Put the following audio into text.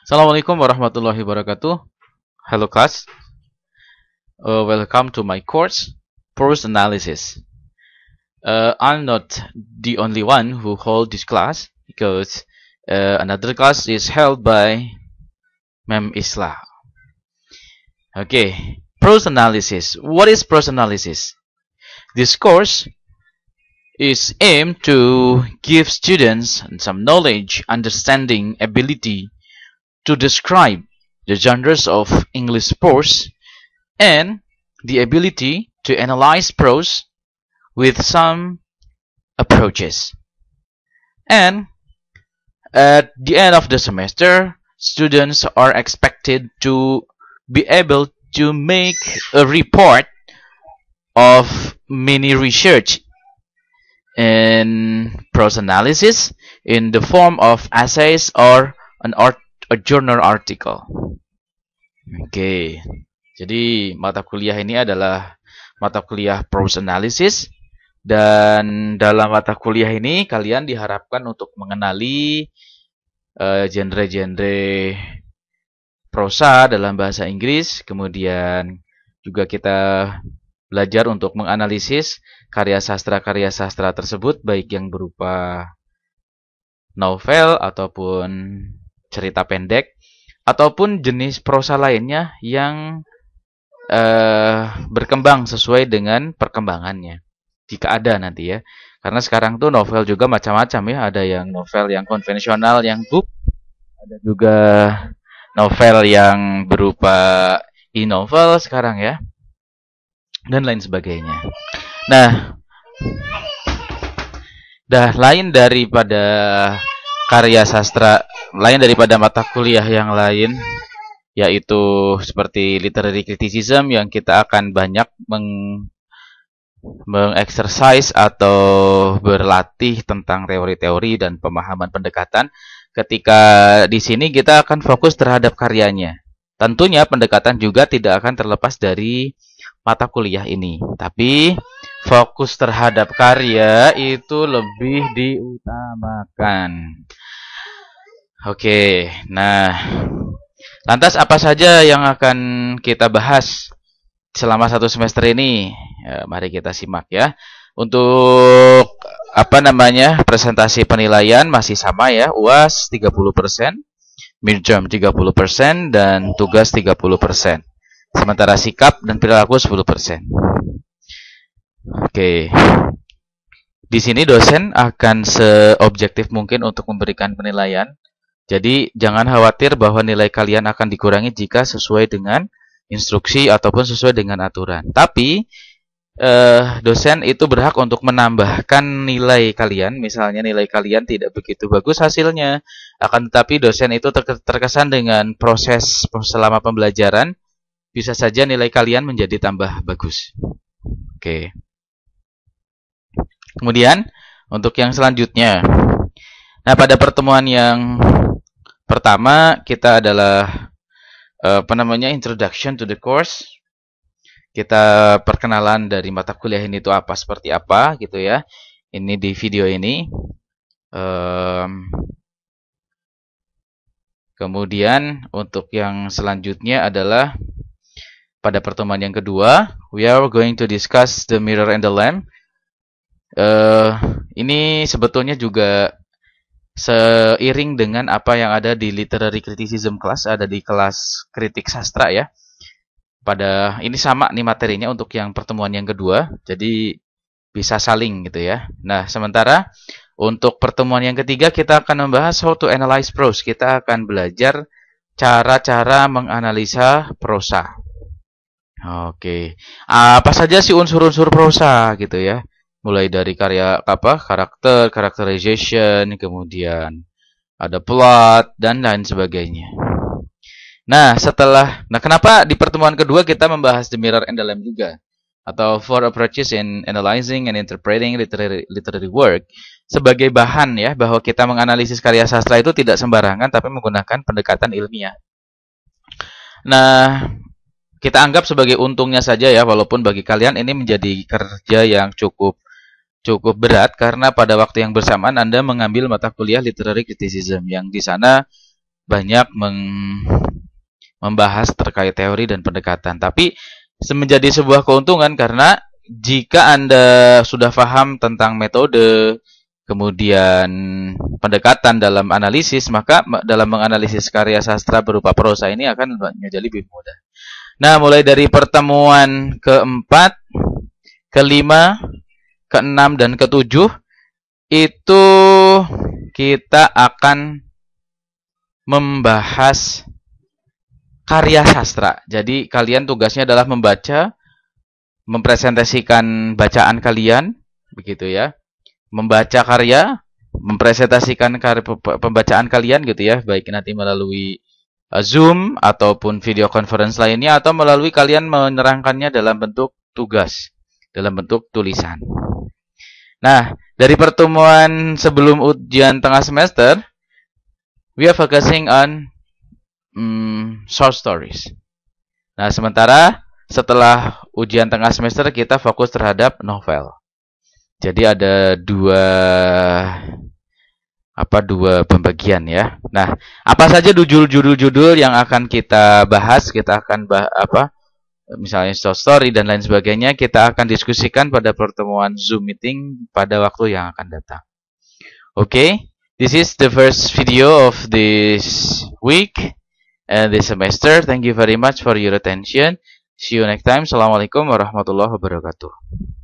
Assalamualaikum warahmatullahi wabarakatuh. Hello class. Welcome to my course, Prose Analysis. I'm not the only one who hold this class because another class is held by Mem Islah. Okay, Prose Analysis. What is Prose Analysis? This course is aimed to give students some knowledge, understanding, ability to describe the genres of English prose and the ability to analyze prose with some approaches. And at the end of the semester, students are expected to be able to make a report of mini research in prose analysis in the form of essays or a journal article. Oke, jadi mata kuliah ini adalah mata kuliah prose analysis, dan dalam mata kuliah ini kalian diharapkan untuk mengenali genre-genre prosa dalam bahasa Inggris. Kemudian juga kita belajar untuk menganalisis karya sastra tersebut, baik yang berupa novel ataupun cerita pendek ataupun jenis prosa lainnya yang berkembang sesuai dengan perkembangannya, jika ada nanti ya. Karena sekarang tuh novel juga macam-macam ya, ada yang novel yang konvensional yang book, ada juga novel yang berupa e-novel sekarang ya, dan lain sebagainya. Nah, lain daripada karya sastra, lain daripada mata kuliah yang lain, yaitu seperti literary criticism yang kita akan banyak mengexercise atau berlatih tentang teori-teori dan pemahaman pendekatan. Ketika di sini kita akan fokus terhadap karyanya. Tentunya pendekatan juga tidak akan terlepas dari mata kuliah ini, tapi fokus terhadap karya itu lebih diutamakan. Oke, nah, lantas apa saja yang akan kita bahas selama satu semester ini? Ya, mari kita simak ya. Untuk presentasi penilaian masih sama ya, UAS 30%, midterm 30%, dan tugas 30%. Sementara sikap dan perilaku 10%. Oke. Di sini dosen akan seobjektif mungkin untuk memberikan penilaian. Jadi jangan khawatir bahwa nilai kalian akan dikurangi jika sesuai dengan instruksi ataupun sesuai dengan aturan. Tapi dosen itu berhak untuk menambahkan nilai kalian. Misalnya nilai kalian tidak begitu bagus hasilnya, akan tetapi dosen itu terkesan dengan proses selama pembelajaran, bisa saja nilai kalian menjadi tambah bagus. Oke. Kemudian untuk yang selanjutnya, nah pada pertemuan yang pertama kita adalah introduction to the course. Kita perkenalan dari mata kuliah ini itu apa, seperti apa gitu ya. Ini di video ini. Kemudian untuk yang selanjutnya adalah pada pertemuan yang kedua, we are going to discuss the mirror and the lamp. Ini sebetulnya juga seiring dengan apa yang ada di literary criticism class, ada di kelas kritik sastra ya. Pada ini sama nih materinya untuk yang pertemuan yang kedua, jadi bisa saling gitu ya. Nah, sementara untuk pertemuan yang ketiga kita akan membahas how to analyze prose. Kita akan belajar cara-cara menganalisa prosa. Oke. Apa saja sih unsur-unsur prosa gitu ya? Mulai dari karya karakter, characterization, kemudian ada plot dan lain sebagainya. Nah, kenapa di pertemuan kedua kita membahas the mirror and the lamp juga? Atau four approaches in analyzing and interpreting literary work, sebagai bahan ya, bahwa kita menganalisis karya sastra itu tidak sembarangan tapi menggunakan pendekatan ilmiah. Nah, kita anggap sebagai untungnya saja ya, walaupun bagi kalian ini menjadi kerja yang cukup berat, karena pada waktu yang bersamaan Anda mengambil mata kuliah literary criticism yang di sana banyak membahas terkait teori dan pendekatan. Tapi menjadi sebuah keuntungan karena jika Anda sudah paham tentang metode, kemudian pendekatan dalam analisis, maka dalam menganalisis karya sastra berupa prosa ini akan menjadi lebih mudah. Nah, mulai dari pertemuan keempat, kelima, keenam, dan ketujuh, itu kita akan membahas karya sastra. Jadi kalian tugasnya adalah membaca, mempresentasikan bacaan kalian, begitu ya. Membaca karya, mempresentasikan pembacaan kalian gitu ya, baik nanti melalui Zoom ataupun video conference lainnya atau melalui kalian menerangkannya dalam bentuk tugas, dalam bentuk tulisan. Nah, dari pertemuan sebelum ujian tengah semester, we are focusing on short stories. Nah, sementara setelah ujian tengah semester kita fokus terhadap novel. Jadi ada dua pembagian ya. Nah, apa saja judul-judul yang akan kita bahas? Kita akan misalnya short story dan lain sebagainya, kita akan diskusikan pada pertemuan Zoom meeting pada waktu yang akan datang. Okay, this is the first video of this week and this semester. Thank you very much for your attention. See you next time. Assalamualaikum warahmatullahi wabarakatuh.